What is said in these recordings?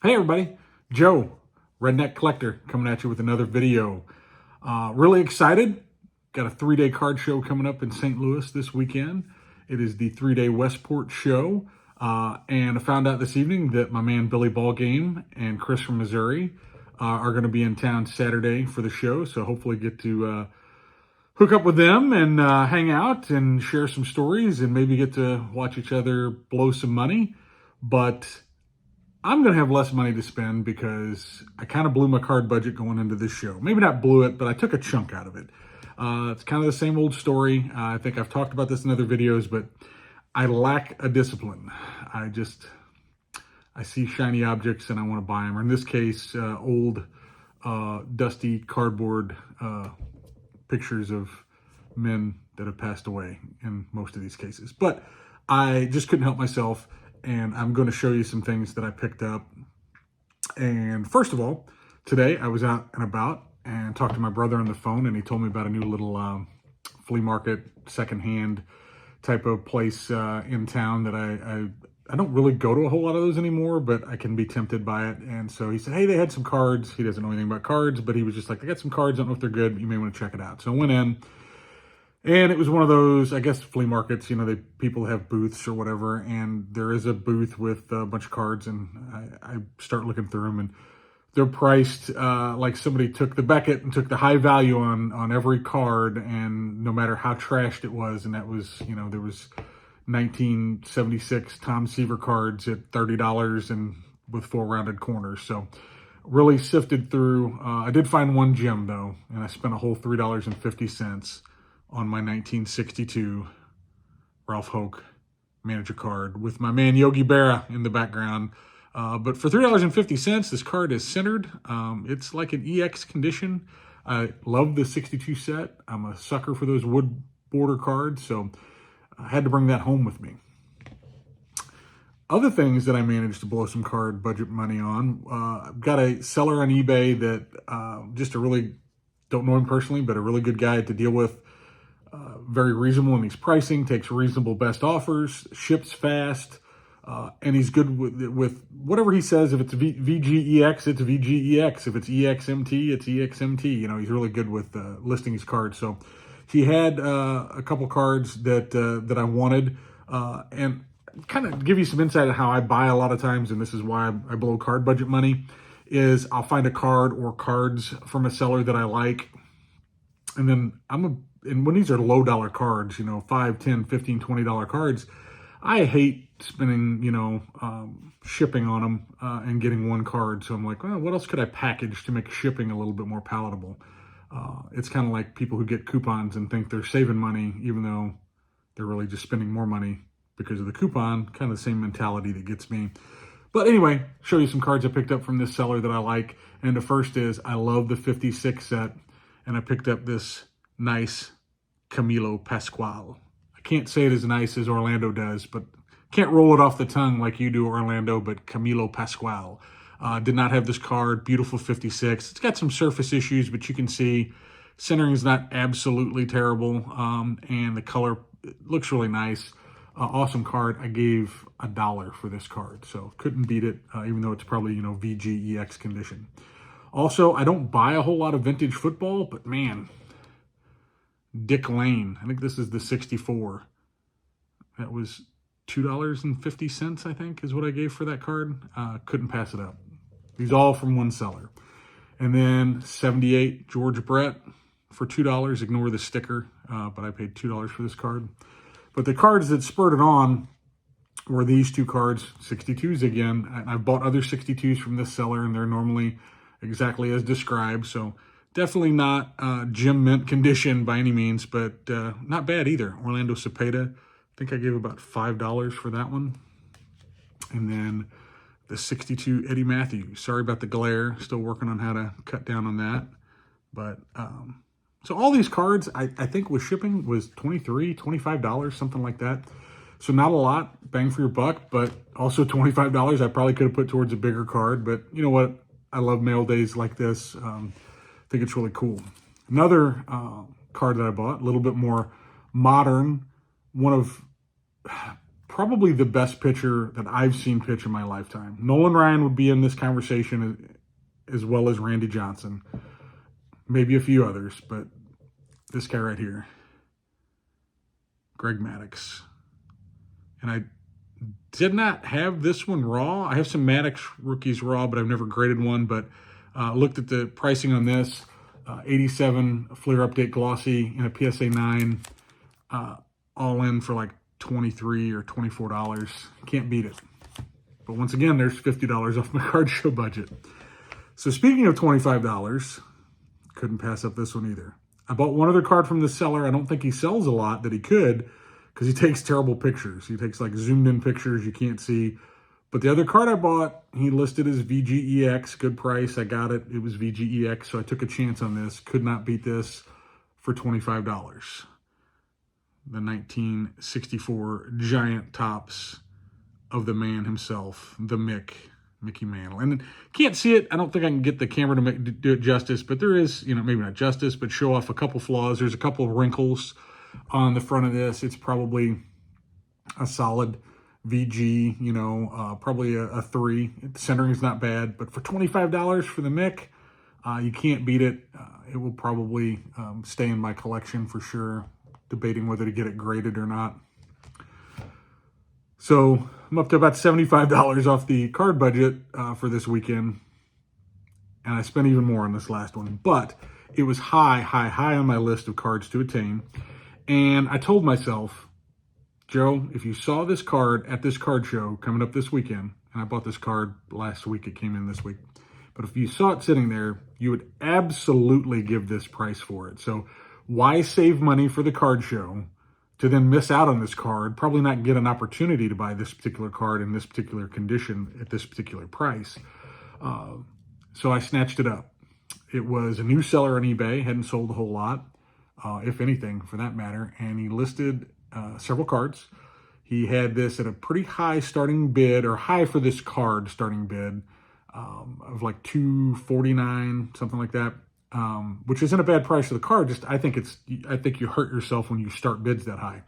Hey everybody, Joe, Redneck Collector, coming at you with another video. Really excited. Got a 3-day card show coming up in St. Louis this weekend. It is the 3-day Westport show. And I found out this evening that my man Billy Ballgame and Chris from Missouri are going to be in town Saturday for the show. So hopefully get to hook up with them and hang out and share some stories and maybe get to watch each other blow some money. But I'm going to have less money to spend because I kind of blew my card budget going into this show. Maybe not blew it, but I took a chunk out of it. It's kind of the same old story. I think I've talked about this in other videos, but I lack a discipline. I see shiny objects and I want to buy them. Or in this case, old, dusty cardboard pictures of men that have passed away in most of these cases. But I just couldn't help myself. And I'm going to show you some things that I picked up. And first of all, today I was out and about and talked to my brother on the phone, and he told me about a new little flea market, secondhand type of place in town that I don't really go to a whole lot of those anymore, but I can be tempted by it. And so he said, hey, they had some cards. He doesn't know anything about cards, but he was just like, I got some cards. I don't know if they're good, but you may want to check it out. So I went in. And it was one of those, I guess, flea markets, people have booths or whatever, and there is a booth with a bunch of cards, and I start looking through them, and they're priced like somebody took the Beckett and took the high value on every card, and no matter how trashed it was, and that was, there was 1976 Tom Seaver cards at $30 and with 4 rounded corners, so really sifted through. I did find one gem, though, and I spent a whole $3.50 on my 1962 Ralph Hoke manager card with my man Yogi Berra in the background. But for $3.50, this card is centered. It's like an EX condition. I love the 62 set. I'm a sucker for those wood border cards, so I had to bring that home with me. Other things that I managed to blow some card budget money on, I've got a seller on eBay that just don't know him personally, but a really good guy to deal with. Very reasonable in his pricing, takes reasonable best offers, ships fast, and he's good with whatever he says. If it's VGEX, it's VGEX. If it's EXMT, it's EXMT. He's really good with listing his cards. So he had a couple cards that I wanted, and kind of give you some insight on how I buy a lot of times, and this is why I blow card budget money, is I'll find a card or cards from a seller that I like, and then and when these are low dollar cards, $5, $10, $15, $20 cards, I hate spending, shipping on them and getting one card. So I'm like, well, what else could I package to make shipping a little bit more palatable? It's kind of like people who get coupons and think they're saving money, even though they're really just spending more money because of the coupon. Kind of the same mentality that gets me. But anyway, show you some cards I picked up from this seller that I like. And the first is, I love the 56 set. And I picked up this nice Camilo Pascual. I can't say it as nice as Orlando does, but can't roll it off the tongue like you do, Orlando, but Camilo Pascual. Did not have this card. Beautiful 56. It's got some surface issues, but you can see centering is not absolutely terrible, and the color looks really nice. Awesome card. I gave $1 for this card, so couldn't beat it, even though it's probably, VGEX condition. Also, I don't buy a whole lot of vintage football, but man, Dick Lane, I think this is the 64. That was $2.50, I think, is what I gave for that card. Couldn't pass it up. These all from one seller. And then 78 George Brett for $2. Ignore the sticker, but I paid $2 for this card. But the cards that spurred it on were these two cards, 62s again. I've bought other 62s from this seller, and they're normally exactly as described. So definitely not gem mint condition by any means, but not bad either. Orlando Cepeda, I think I gave about $5 for that one. And then the 62 Eddie Matthews. Sorry about the glare. Still working on how to cut down on that. But so all these cards, I think with shipping was $23, $25, something like that. So not a lot, bang for your buck, but also $25 I probably could have put towards a bigger card. But you know what? I love mail days like this. I think it's really cool. Another card that I bought, a little bit more modern, one of probably the best pitcher that I've seen pitch in my lifetime. Nolan Ryan would be in this conversation as well as Randy Johnson. Maybe a few others, but this guy right here, Greg Maddux. And I did not have this one raw. I have some Maddux rookies raw, but I've never graded one. But looked at the pricing on this. 87 Fleer Update Glossy and a PSA 9, all in for like $23 or $24. Can't beat it. But once again, there's $50 off my card show budget. So speaking of $25, couldn't pass up this one either. I bought one other card from the seller. I don't think he sells a lot that he could, because he takes terrible pictures. He takes like zoomed in pictures you can't see. But the other card I bought, he listed as VGEX, good price. I got it. It was VGEX, so I took a chance on this. Could not beat this for $25. The 1964 giant tops of the man himself, the Mickey Mantle. And can't see it. I don't think I can get the camera to do it justice, but there is, maybe not justice, but show off a couple flaws. There's a couple of wrinkles on the front of this. It's probably a solid VG, probably a 3. The centering is not bad, but for $25 for the Mick, you can't beat it. It will probably stay in my collection for sure. Debating whether to get it graded or not. So I'm up to about $75 off the card budget for this weekend. And I spent even more on this last one. But it was high on my list of cards to attain. And I told myself, Joe, if you saw this card at this card show coming up this weekend, and I bought this card last week, it came in this week. But if you saw it sitting there, you would absolutely give this price for it. So why save money for the card show to then miss out on this card, probably not get an opportunity to buy this particular card in this particular condition at this particular price? So I snatched it up. It was a new seller on eBay, hadn't sold a whole lot, if anything for that matter, and he listed several cards. He had this at a pretty high starting bid, or high for this card starting bid, of like $249, something like that. Which isn't a bad price for the card. Just I think you hurt yourself when you start bids that high.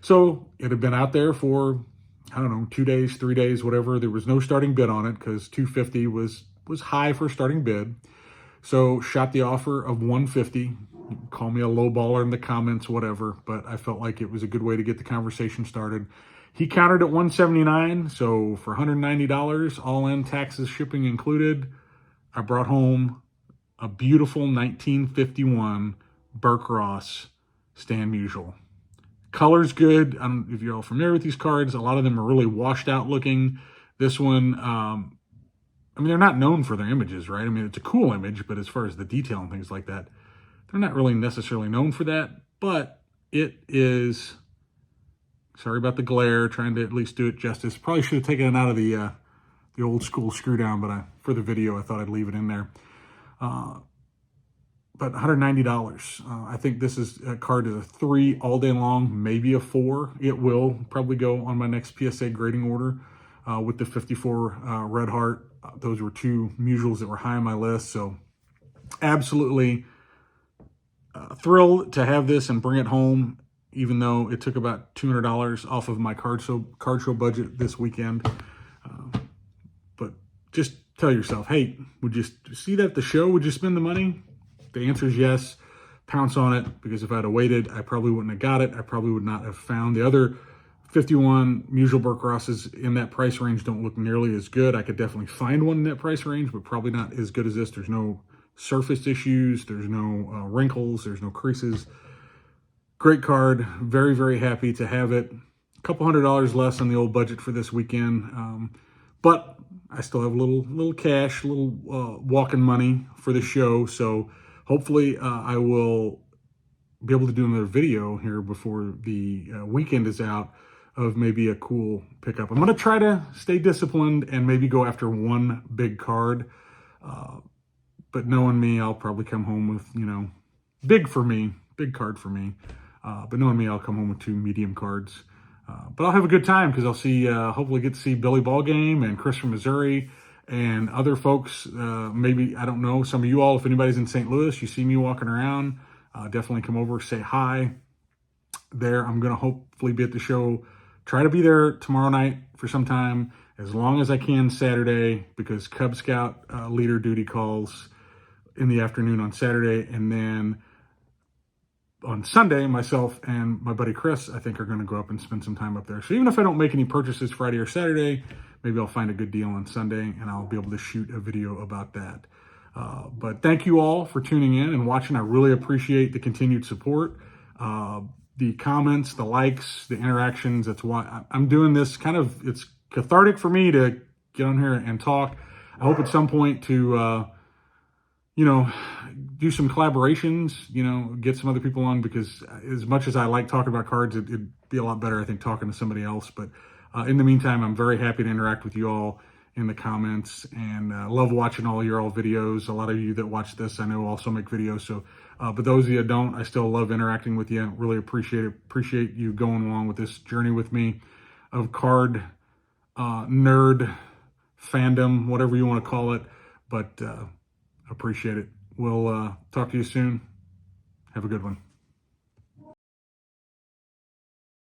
So it had been out there for, I don't know, 2 days, 3 days, whatever. There was no starting bid on it because $250 was high for a starting bid. So shot the offer of $150. Call me a low baller in the comments, whatever. But I felt like it was a good way to get the conversation started. He countered at $179. So for $190, all in, taxes, shipping included, I brought home a beautiful 1951 Burke Ross Stan Musial. Color's good. If you're all familiar with these cards, a lot of them are really washed out looking. This one, they're not known for their images, right? It's a cool image, but as far as the detail and things like that, they're not really necessarily known for that. But it is, sorry about the glare, trying to at least do it justice. Probably should have taken it out of the old school screw down, but for the video, I thought I'd leave it in there. But $190. I think this is a card is a 3 all day long, maybe a 4. It will probably go on my next PSA grading order with the 54 Red Heart. Those were 2 Musials that were high on my list. So absolutely thrilled to have this and bring it home, even though it took about $200 off of my card show budget this weekend. But just tell yourself, hey, would you see that at the show? Would you spend the money? The answer is yes. Pounce on it, because if I'd have waited, I probably wouldn't have got it. I probably would not have found the other 51 Musial Burke Rosses in that price range. Don't look nearly as good. I could definitely find one in that price range, but probably not as good as this. There's no surface issues. There's no wrinkles. There's no creases. Great card. Very, very happy to have it. A couple $100 less on the old budget for this weekend. But I still have a little cash, walking money for the show. So hopefully I will be able to do another video here before the weekend is out of maybe a cool pickup. I'm going to try to stay disciplined and maybe go after one big card. But knowing me, I'll probably come home with, big card for me. But knowing me, I'll come home with 2 medium cards. But I'll have a good time because I'll hopefully get to see Billy Ballgame and Chris from Missouri and other folks. Maybe, I don't know, some of you all, if anybody's in St. Louis, you see me walking around, definitely come over, say hi there. I'm going to hopefully be at the show try to be there tomorrow night for some time, as long as I can Saturday, because Cub Scout leader duty calls in the afternoon on Saturday. And then on Sunday, myself and my buddy Chris, I think, are going to go up and spend some time up there. So even if I don't make any purchases Friday or Saturday, maybe I'll find a good deal on Sunday and I'll be able to shoot a video about that. But thank you all for tuning in and watching. I really appreciate the continued support, the comments, the likes, the interactions. That's why I'm doing this. It's cathartic for me to get on here and talk. I hope at some point to, do some collaborations, get some other people on, because as much as I like talking about cards, it'd be a lot better, I think, talking to somebody else. But in the meantime, I'm very happy to interact with you all in the comments, and love watching all your videos. A lot of you that watch this, I know, also make videos. So, but those of you that don't, I still love interacting with you. Really appreciate it. Appreciate you going along with this journey with me of card nerd fandom, whatever you want to call it. But appreciate it. We'll talk to you soon. Have a good one.